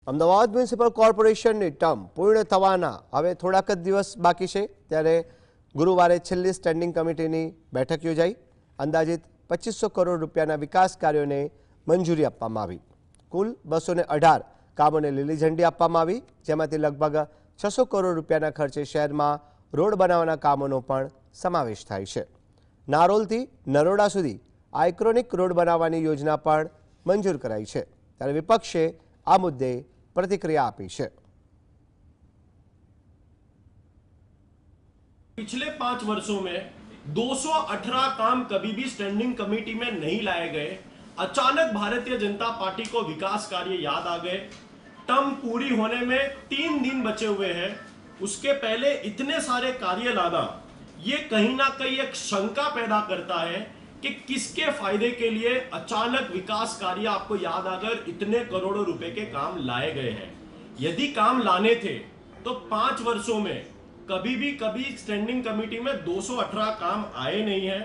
Ahmedabad municipal કોર્પોરેશનની term પૂર્ણ થવાના હવે થોડાક જ દિવસ બાકી છે ત્યારે ગુરુવારે છેલ્લી સ્ટેન્ડિંગ કમિટીની બેઠક યોજાઈ. અંદાજિત 2500 કરોડ રૂપિયાના વિકાસ કાર્યોને મંજૂરી આપવામાં આવી. કુલ 218 કામોને લીલી ઝંડી આપવામાં આવી, જેમાંથી લગભગ 600 કરોડ રૂપિયાના ખર્ચે શહેરમાં રોડ બનાવવાના કામોનો પણ સમાવેશ થાય છે. નારોલથી નરોડા સુધી આઇકોનિક રોડ બનાવવાની યોજના પણ મંજૂર કરાઈ છે. ત્યારે વિપક્ષે આ મુદ્દે प्रतिक्रिया आपी है. पिछले 5 वर्षों में 218 काम कभी भी स्टैंडिंग कमेटी में नहीं लाए गए. अचानक भारतीय जनता पार्टी को विकास कार्य याद आ गए. टर्म पूरी होने में 3 दिन बचे हुए हैं. उसके पहले इतने सारे कार्य लाना ये कहीं ना कहीं एक शंका पैदा करता है कि किसके फायदे के लिए अचानक विकास कार्य आपको याद आकर इतने करोड़ों रुपए के काम लाए गए हैं. यदि काम लाने थे तो 5 वर्षों में कभी स्टैंडिंग कमेटी में 218 काम आए नहीं है.